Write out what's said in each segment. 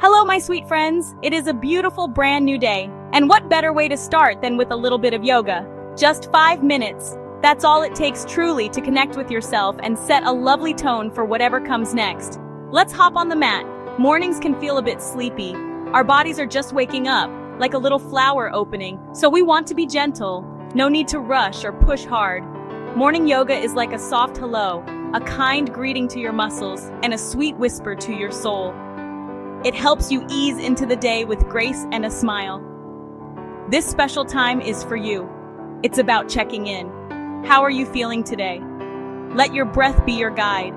Hello, my sweet friends. It is a beautiful brand new day. And what better way to start than with a little bit of yoga? Just 5 minutes. That's all it takes truly to connect with yourself and set a lovely tone for whatever comes next. Let's hop on the mat. Mornings can feel a bit sleepy. Our bodies are just waking up, like a little flower opening, so we want to be gentle. No need to rush or push hard. Morning yoga is like a soft hello, a kind greeting to your muscles, and a sweet whisper to your soul. It helps you ease into the day with grace and a smile. This special time is for you. It's about checking in. How are you feeling today? Let your breath be your guide.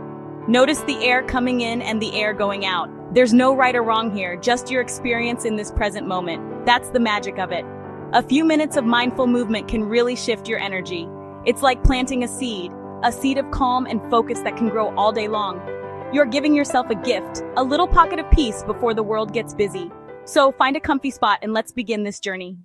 Notice the air coming in and the air going out. There's no right or wrong here, just your experience in this present moment. That's the magic of it. A few minutes of mindful movement can really shift your energy. It's like planting a seed of calm and focus that can grow all day long. You're giving yourself a gift, a little pocket of peace before the world gets busy. So find a comfy spot and let's begin this journey.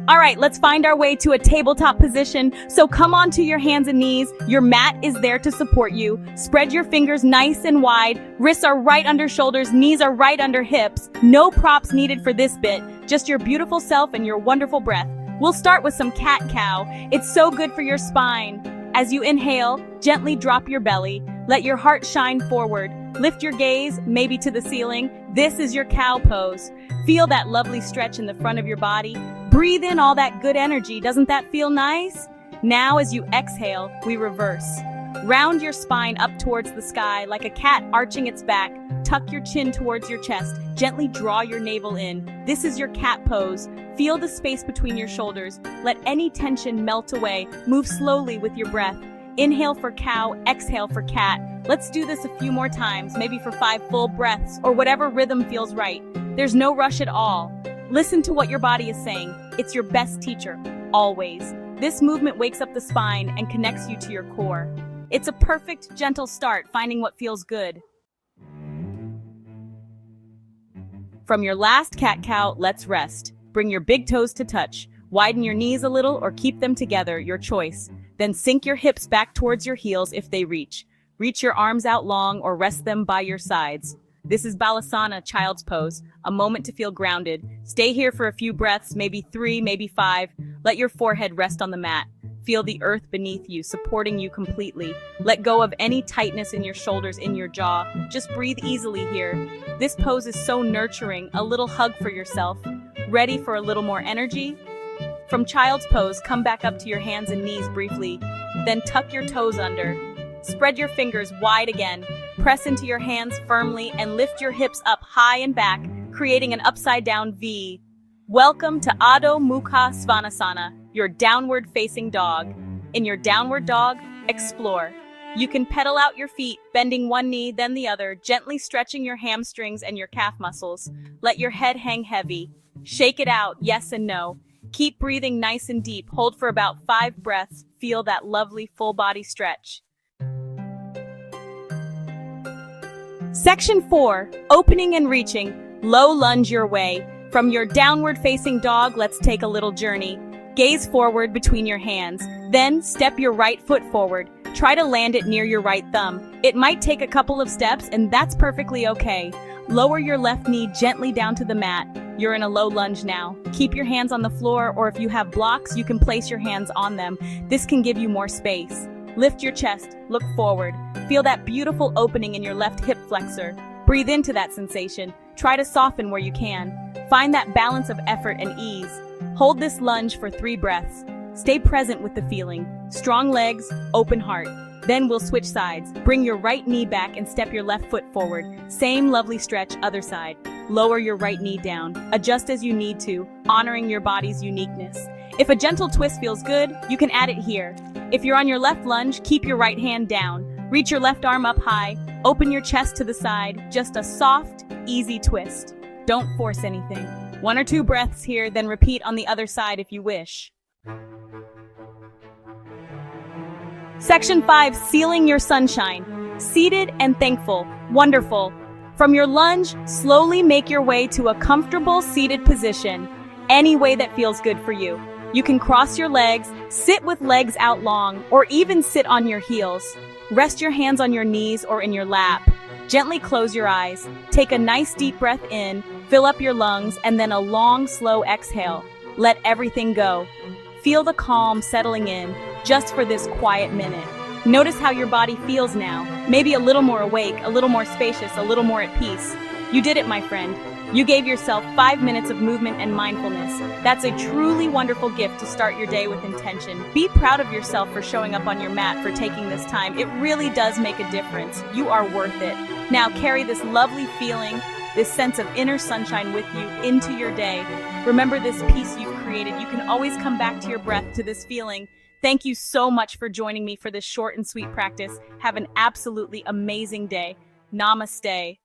All right, let's find our way to a tabletop position. So come onto your hands and knees. Your mat is there to support you. Spread your fingers nice and wide. Wrists are right under shoulders, knees are right under hips. No props needed for this bit, just your beautiful self and your wonderful breath. We'll start with some cat-cow. It's so good for your spine. As you inhale, gently drop your belly. Let your heart shine forward. Lift your gaze, maybe to the ceiling. This is your cow pose. Feel that lovely stretch in the front of your body. Breathe in all that good energy. Doesn't that feel nice? Now, as you exhale, we reverse. Round your spine up towards the sky like a cat arching its back. Tuck your chin towards your chest. Gently draw your navel in. This is your cat pose. Feel the space between your shoulders. Let any tension melt away. Move slowly with your breath. Inhale for cow, exhale for cat. Let's do this a few more times, maybe for 5 full breaths or whatever rhythm feels right. There's no rush at all. Listen to what your body is saying. It's your best teacher, always. This movement wakes up the spine and connects you to your core. It's a perfect, gentle start, finding what feels good. From your last cat-cow, let's rest. Bring your big toes to touch. Widen your knees a little or keep them together, your choice. Then sink your hips back towards your heels if they reach. Reach your arms out long or rest them by your sides. This is Balasana, child's pose, a moment to feel grounded. Stay here for a few breaths, maybe 3, maybe 5. Let your forehead rest on the mat. Feel the earth beneath you, supporting you completely. Let go of any tightness in your shoulders, in your jaw. Just breathe easily here. This pose is so nurturing, a little hug for yourself. Ready for a little more energy? From child's pose, come back up to your hands and knees briefly. Then tuck your toes under. Spread your fingers wide again. Press into your hands firmly and lift your hips up high and back, creating an upside-down V. Welcome to Adho Mukha Svanasana, your downward-facing dog. In your downward dog, explore. You can pedal out your feet, bending one knee, then the other, gently stretching your hamstrings and your calf muscles. Let your head hang heavy. Shake it out, yes and no. Keep breathing nice and deep. Hold for about 5 breaths. Feel that lovely full-body stretch. Section 4, opening and reaching. Low lunge your way. From your downward-facing dog, let's take a little journey. Gaze forward between your hands. Then step your right foot forward. Try to land it near your right thumb. It might take a couple of steps, and that's perfectly okay. Lower your left knee gently down to the mat. You're in a low lunge now. Keep your hands on the floor, or if you have blocks, you can place your hands on them. This can give you more space. Lift your chest, look forward. Feel that beautiful opening in your left hip flexor. Breathe into that sensation. Try to soften where you can. Find that balance of effort and ease. Hold this lunge for 3 breaths. Stay present with the feeling. Strong legs, open heart. Then we'll switch sides. Bring your right knee back and step your left foot forward. Same lovely stretch, other side. Lower your right knee down. Adjust as you need to, honoring your body's uniqueness. If a gentle twist feels good, you can add it here. If you're on your left lunge, keep your right hand down. Reach your left arm up high. Open your chest to the side. Just a soft, easy twist. Don't force anything. 1 or 2 breaths here, then repeat on the other side if you wish. Section 5, sealing your sunshine. Seated and thankful. Wonderful. From your lunge, slowly make your way to a comfortable seated position, any way that feels good for you. You can cross your legs, sit with legs out long, or even sit on your heels. Rest your hands on your knees or in your lap. Gently close your eyes. Take a nice deep breath in, fill up your lungs, and then a long, slow exhale. Let everything go. Feel the calm settling in, just for this quiet minute. Notice how your body feels now. Maybe a little more awake, a little more spacious, a little more at peace. You did it, my friend. You gave yourself 5 minutes of movement and mindfulness. That's a truly wonderful gift to start your day with intention. Be proud of yourself for showing up on your mat, for taking this time. It really does make a difference. You are worth it. Now carry this lovely feeling, this sense of inner sunshine with you into your day. Remember this peace you've created. You can always come back to your breath, to this feeling. Thank you so much for joining me for this short and sweet practice. Have an absolutely amazing day. Namaste.